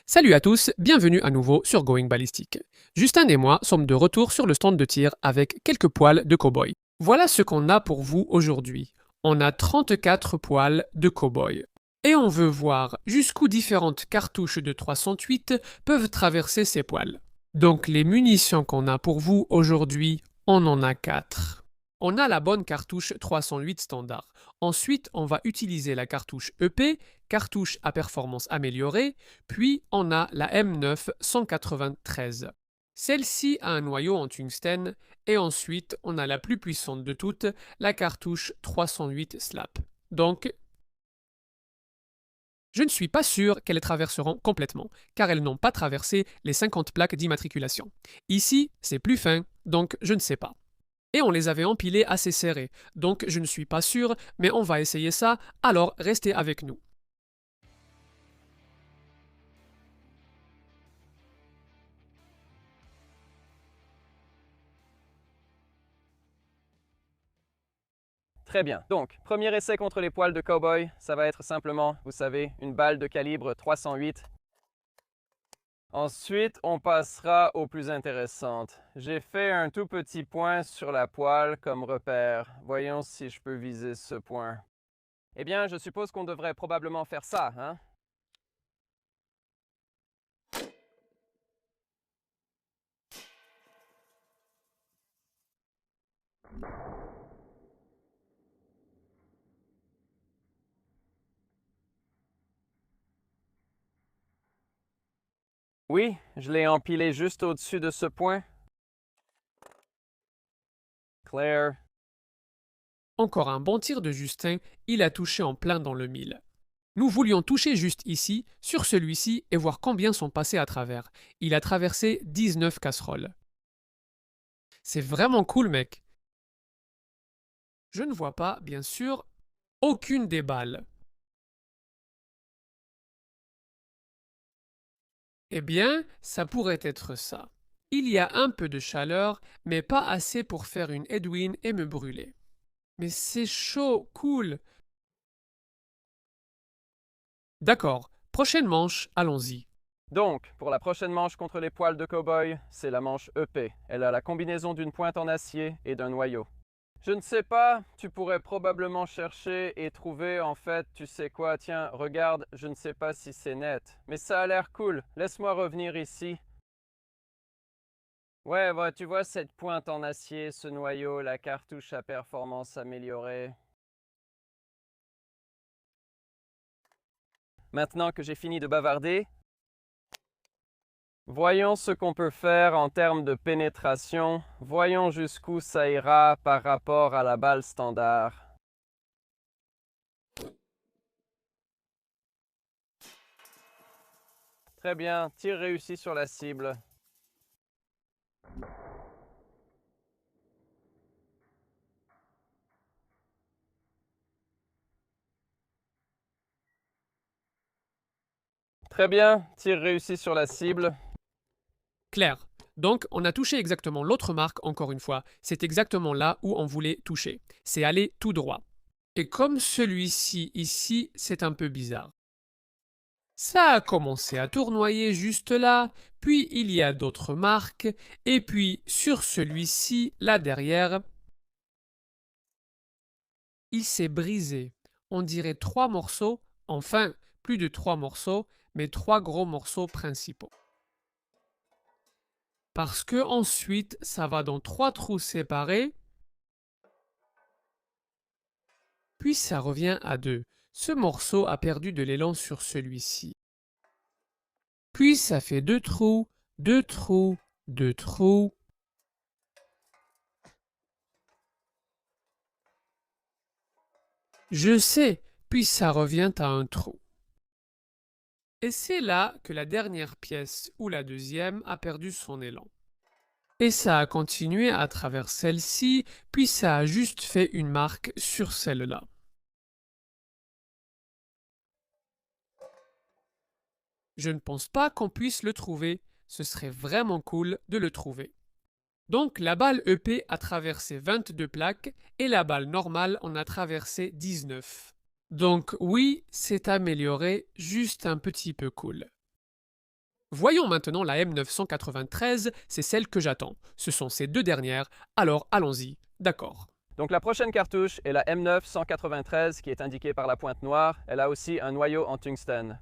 Salut à tous, bienvenue à nouveau sur Going Ballistic. Justin et moi sommes de retour sur le stand de tir avec quelques poils de cow-boy. Voilà ce qu'on a pour vous aujourd'hui. On a 34 poils de cow-boy. Et on veut voir jusqu'où différentes cartouches de 308 peuvent traverser ces poils. Donc les munitions qu'on a pour vous aujourd'hui, on en a 4. On a la bonne cartouche 308 standard. Ensuite, on va utiliser la cartouche EP, cartouche à performance améliorée, puis on a la M9 193. Celle-ci a un noyau en tungstène, et ensuite on a la plus puissante de toutes, la cartouche 308 SLAP. Donc, je ne suis pas sûr qu'elles traverseront complètement, car elles n'ont pas traversé les 50 plaques d'immatriculation. Ici, c'est plus fin, donc je ne sais pas. Et on les avait empilés assez serrés, donc je ne suis pas sûr, mais on va essayer ça, alors restez avec nous. Très bien. Donc, premier essai contre les poils de cow-boy, ça va être simplement, vous savez, une balle de calibre 308. Ensuite, on passera aux plus intéressantes. J'ai fait un tout petit point sur la poile comme repère. Voyons si je peux viser ce point. Eh bien, je suppose qu'on devrait probablement faire ça, hein? Oui, je l'ai empilé juste au-dessus de ce point. Claire. Encore un bon tir de Justin, il a touché en plein dans le mille. Nous voulions toucher juste ici, sur celui-ci, et voir combien sont passés à travers. Il a traversé 19 casseroles. C'est vraiment cool, mec. Je ne vois pas, bien sûr, aucune des balles. Eh bien, ça pourrait être ça. Il y a un peu de chaleur, mais pas assez pour faire une Edwin et me brûler. Mais c'est chaud, cool. D'accord, prochaine manche, allons-y. Donc, pour la prochaine manche contre les poils de cow-boy, c'est la manche EP. Elle a la combinaison d'une pointe en acier et d'un noyau. Je ne sais pas, tu pourrais probablement chercher et trouver en fait, tu sais quoi, tiens, regarde, je ne sais pas si c'est net, mais ça a l'air cool, laisse-moi revenir ici. Ouais, tu vois cette pointe en acier, ce noyau, la cartouche à performance améliorée. Maintenant que j'ai fini de bavarder, voyons ce qu'on peut faire en termes de pénétration. Voyons jusqu'où ça ira par rapport à la balle standard. Très bien, tir réussi sur la cible. Très bien, tir réussi sur la cible. Claire. Donc, on a touché exactement l'autre marque encore une fois. C'est exactement là où on voulait toucher. C'est aller tout droit. Et comme celui-ci ici, c'est un peu bizarre. Ça a commencé à tournoyer juste là, puis il y a d'autres marques, et puis sur celui-ci, là derrière, il s'est brisé. On dirait 3 morceaux, enfin plus de 3 morceaux, mais 3 gros morceaux principaux. Parce que ensuite, ça va dans 3 trous séparés, puis ça revient à 2. Ce morceau a perdu de l'élan sur celui-ci. Puis ça fait 2 trous, 2 trous, 2 trous. Je sais, puis ça revient à un trou. Et c'est là que la dernière pièce ou la deuxième a perdu son élan. Et ça a continué à travers celle-ci, puis ça a juste fait une marque sur celle-là. Je ne pense pas qu'on puisse le trouver, ce serait vraiment cool de le trouver. Donc la balle EP a traversé 22 plaques et la balle normale en a traversé 19. Donc oui, c'est amélioré, juste un petit peu cool. Voyons maintenant la M993, c'est celle que j'attends. Ce sont ces deux dernières, alors allons-y. D'accord. Donc la prochaine cartouche est la M993 qui est indiquée par la pointe noire. Elle a aussi un noyau en tungstène.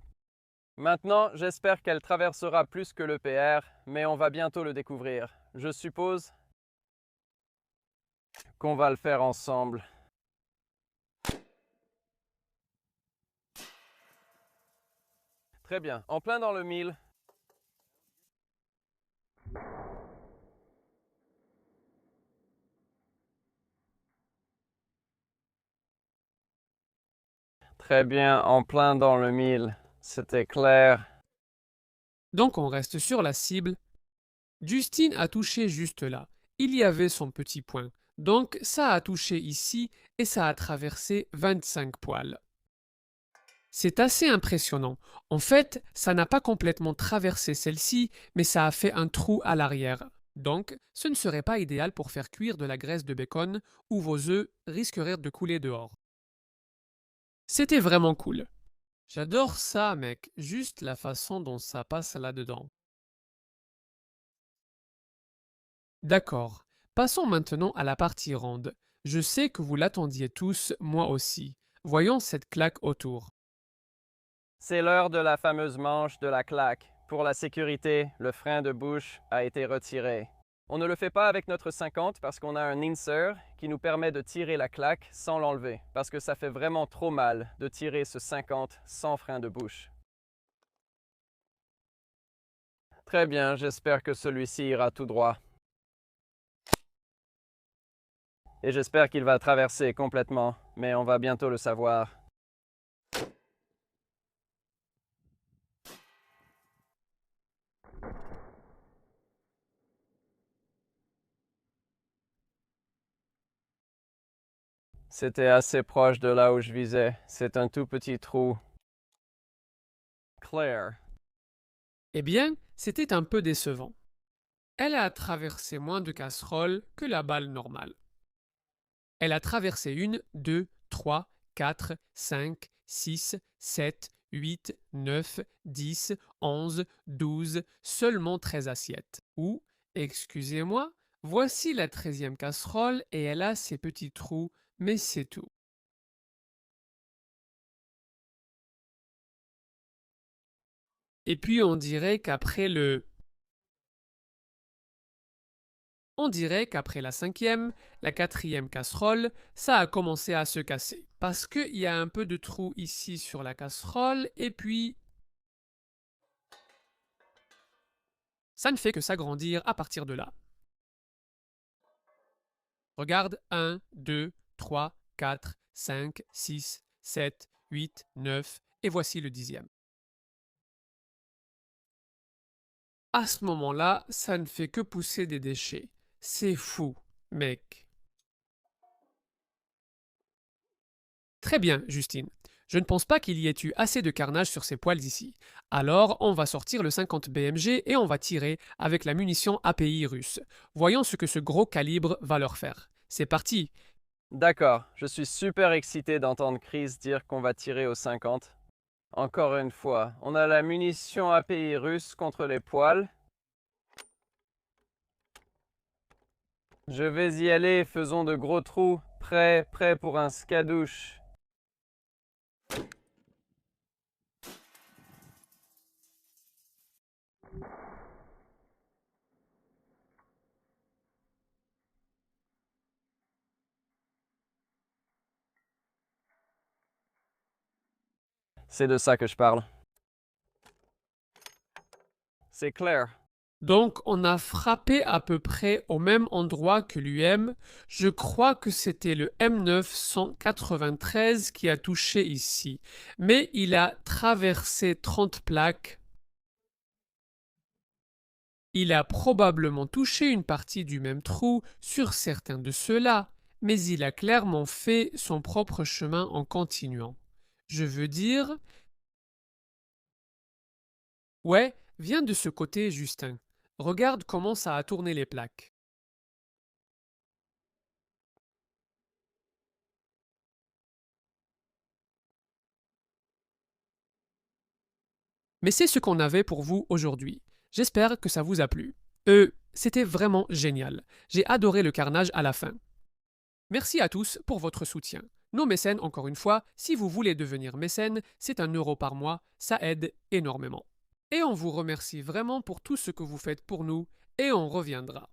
Maintenant, j'espère qu'elle traversera plus que le PR, mais on va bientôt le découvrir. Je suppose qu'on va le faire ensemble. Très bien, en plein dans le mille. Très bien, en plein dans le mille. C'était clair. Donc on reste sur la cible. Justine a touché juste là. Il y avait son petit point. Donc ça a touché ici et ça a traversé 25 poils. C'est assez impressionnant. En fait, ça n'a pas complètement traversé celle-ci, mais ça a fait un trou à l'arrière. Donc, ce ne serait pas idéal pour faire cuire de la graisse de bacon ou vos œufs risqueraient de couler dehors. C'était vraiment cool. J'adore ça, mec, juste la façon dont ça passe là-dedans. D'accord. Passons maintenant à la partie ronde. Je sais que vous l'attendiez tous, moi aussi. Voyons cette claque autour. C'est l'heure de la fameuse manche de la claque. Pour la sécurité, le frein de bouche a été retiré. On ne le fait pas avec notre 50 parce qu'on a un insert qui nous permet de tirer la claque sans l'enlever, parce que ça fait vraiment trop mal de tirer ce 50 sans frein de bouche. Très bien, j'espère que celui-ci ira tout droit. Et j'espère qu'il va traverser complètement, mais on va bientôt le savoir. C'était assez proche de là où je visais. C'est un tout petit trou. Claire. Eh bien, c'était un peu décevant. Elle a traversé moins de casseroles que la balle normale. Elle a traversé 1, 2, 3, 4, 5, 6, 7, 8, 9, 10, 11, 12, seulement 13 assiettes. Ou, excusez-moi, voici la 13e casserole et elle a ses petits trous, mais c'est tout. Et puis on dirait qu'après la 5e, la 4e casserole, ça a commencé à se casser. Parce qu'il y a un peu de trou ici sur la casserole, et puis ça ne fait que s'agrandir à partir de là. Regarde, 1, 2, 3, 4, 5, 6, 7, 8, 9, et voici le 10e. À ce moment-là, ça ne fait que pousser des déchets. C'est fou, mec. Très bien, Justine. Je ne pense pas qu'il y ait eu assez de carnage sur ces poils ici. Alors, on va sortir le 50 BMG et on va tirer avec la munition API russe. Voyons ce que ce gros calibre va leur faire. C'est parti. D'accord, je suis super excité d'entendre Chris dire qu'on va tirer au 50. Encore une fois, on a la munition API russe contre les poils. Je vais y aller, faisons de gros trous. Prêt pour un skadouche. C'est de ça que je parle. C'est clair. Donc, on a frappé à peu près au même endroit que l'UM. Je crois que c'était le M993 qui a touché ici. Mais il a traversé 30 plaques. Il a probablement touché une partie du même trou sur certains de ceux-là, mais il a clairement fait son propre chemin en continuant. Je veux dire... Ouais, viens de ce côté, Justin. Regarde comment ça a tourné les plaques. Mais c'est ce qu'on avait pour vous aujourd'hui. J'espère que ça vous a plu. C'était vraiment génial. J'ai adoré le carnage à la fin. Merci à tous pour votre soutien. Nos mécènes, encore une fois, si vous voulez devenir mécène, c'est 1 € par mois, ça aide énormément. Et on vous remercie vraiment pour tout ce que vous faites pour nous, et on reviendra.